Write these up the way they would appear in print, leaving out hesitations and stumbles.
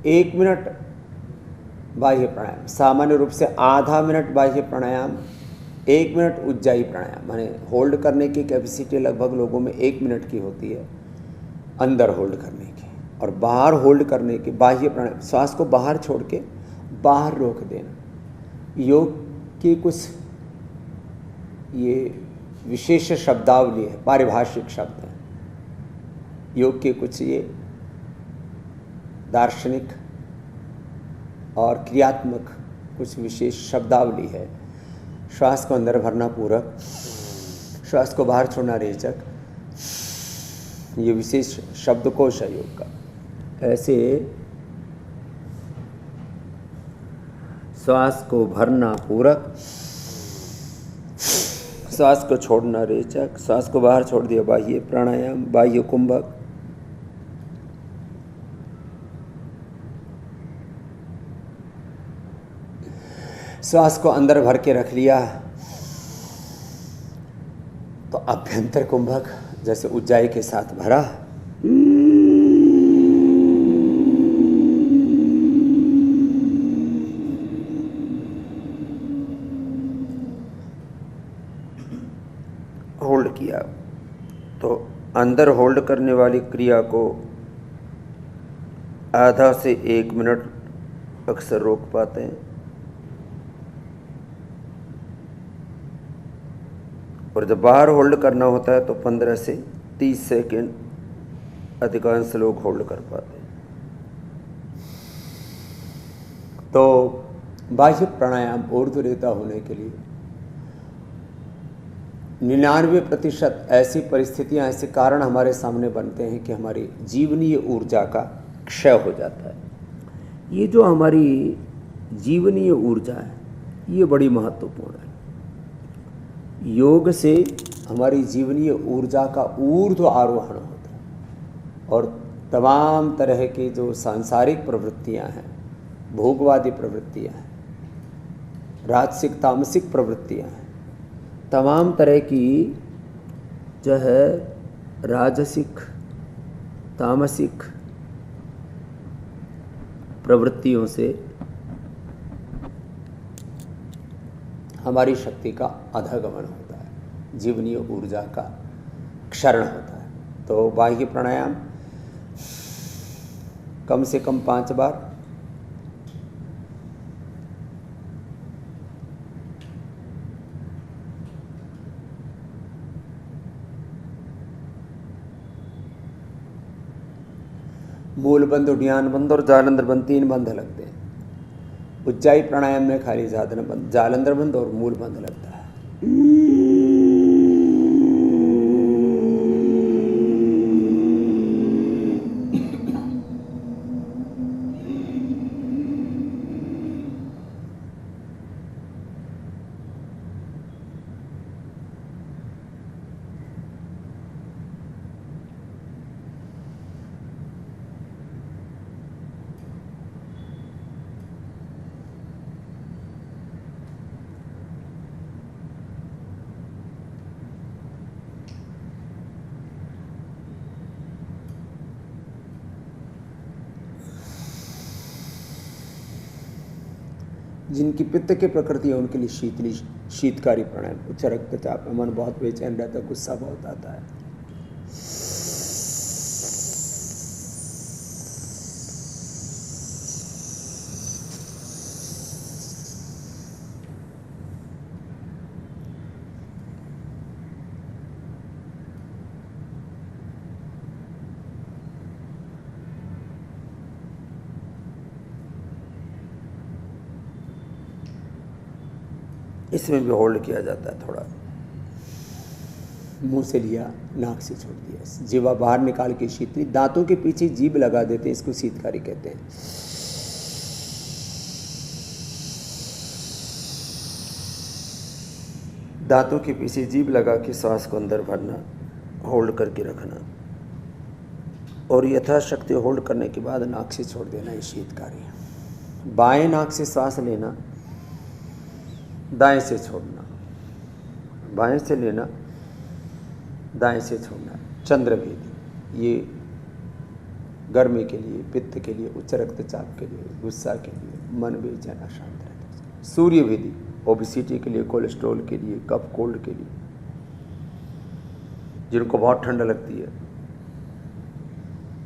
1 minute बाह्य प्राणायाम, सामान्य रूप से आधा मिनट बाह्य प्राणायाम, 1 मिनट उज्जाई प्राणायाम। माने होल्ड करने की कैपेसिटी लगभग लोगों में 1 मिनट की होती है अंदर होल्ड करने की, और बाहर होल्ड करने की बाह्य प्राणायाम, श्वास को बाहर छोड़ के बाहर रोक देना। योग की कुछ ये विशेष शब्दावली है, पारिभाषिक शब्द है। योग के कुछ ये दार्शनिक और क्रियात्मक कुछ विशेष शब्दावली है। श्वास को अंदर भरना पूरक, श्वास को बाहर छोड़ना रेचक, ये विशेष शब्दकोश है योग का। ऐसे श्वास को भरना पूरक, श्वास को छोड़ना रेचक, श्वास को बाहर छोड़ दिया बाह्य प्राणायाम, बाह्य कुंभक। श्वास को अंदर भर के रख लिया तो अभ्यंतर कुंभक, जैसे उज्जाई के साथ भरा, होल्ड किया। तो अंदर होल्ड करने वाली क्रिया को आधा से 1 मिनट अक्सर रोक पाते हैं, और जब बाहर होल्ड करना होता है तो 15 से 30 सेकेंड अधिकांश लोग होल्ड कर पाते हैं। तो बाह्य प्राणायाम ऊर्ध्वरेता होने के लिए 99% ऐसी परिस्थितियां, ऐसे कारण हमारे सामने बनते हैं कि हमारी जीवनीय ऊर्जा का क्षय हो जाता है। ये जो हमारी जीवनीय ऊर्जा है ये बड़ी महत्वपूर्ण है। योग से हमारी जीवनीय ऊर्जा का ऊर्ध्व आरोहण होता है, और तमाम तरह की जो सांसारिक प्रवृत्तियां हैं, भोगवादी प्रवृत्तियां हैं, राजसिक तामसिक प्रवृत्तियां हैं, तमाम तरह की जो है राजसिक तामसिक प्रवृत्तियों से हमारी शक्ति का अधगमन होता है, जीवनीय ऊर्जा का क्षरण होता है। तो बाह्य प्राणायाम कम से कम 5 बार, मूल बंध, उड्डयन बंध और जालंधर बंध, 3 बंध लगते हैं। उज्जाई प्राणायाम में खाली जालंधर बंध और मूल बंध लगता है। जिनकी पित्त की प्रकृति है उनके लिए शीतकारी प्राणायाम। उच्च रक्तचाप में मन बहुत बेचैन रहता है, गुस्सा बहुत आता है। इसमें भी होल्ड किया जाता है। थोड़ा मुंह से लिया, नाक से छोड़ दिया, जीवा बाहर निकाल के शीतली, दांतों के पीछे जीभ लगा देते हैं, इसको शीतकारी कहते हैं। दांतों के पीछे जीभ लगा के सांस को अंदर भरना, होल्ड करके रखना, और यथाशक्ति होल्ड करने के बाद नाक से छोड़ देना, ये शीतकारी। बाएं नाक से सांस लेना, दाएं से छोड़ना, बाएं से लेना, दाएं से छोड़ना, चंद्रभेदी। ये गर्मी के लिए, पित्त के लिए, उच्च रक्तचाप के लिए, गुस्सा के लिए, मन बेचैन अशांत रहता है। सूर्य विधि ओबेसिटी के लिए, कोलेस्ट्रॉल के लिए, कफ कोल्ड के लिए, जिनको बहुत ठंड लगती है,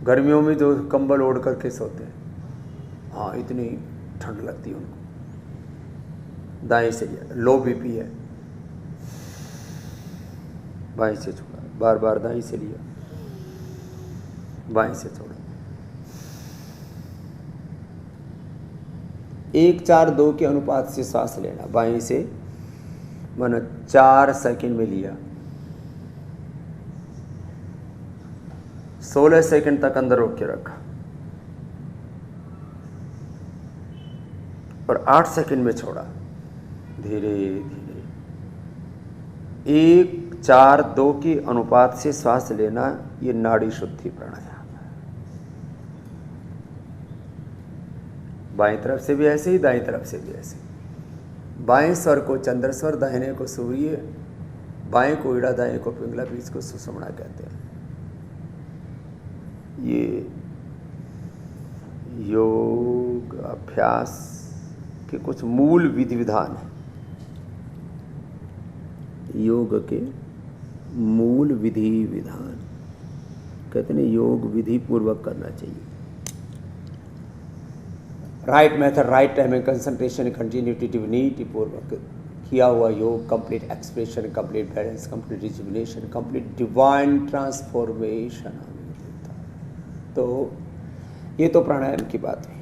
गर्मियों में जो कंबल ओढ़ करके सोते हैं, हाँ इतनी ठंड लगती है उनको, दाएं से लिया। लो बीपी है, बाएं से छोड़ा, बार बार दाएं से लिया, बाएं से छोड़ा। 1-4-2 के अनुपात से सांस लेना, बाएं से मानो 4 सेकंड में लिया, 16 सेकंड तक अंदर रोक के रखा और 8 सेकंड में छोड़ा। धीरे धीरे 1-4-2 के अनुपात से श्वास लेना, ये नाड़ी शुद्धि प्राणायाम है। बाएं तरफ से भी ऐसे ही, दाएं तरफ से भी ऐसे। बाएं स्वर को चंद्र स्वर, दाहिने को सूर्य, बाएं को ईड़ा, दाएं को पिंगला, बीच को सुषुम्ना कहते हैं। ये योग अभ्यास के कुछ मूल विधि विधान है। योग के मूल विधि विधान कहते हैं, योग विधि पूर्वक करना चाहिए। Right method, right timing, concentration, continuity, divinity पूर्वक किया हुआ योग, complete expression, complete balance, complete rejuvenation, complete divine transformation. तो ये तो प्राणायाम की बात है।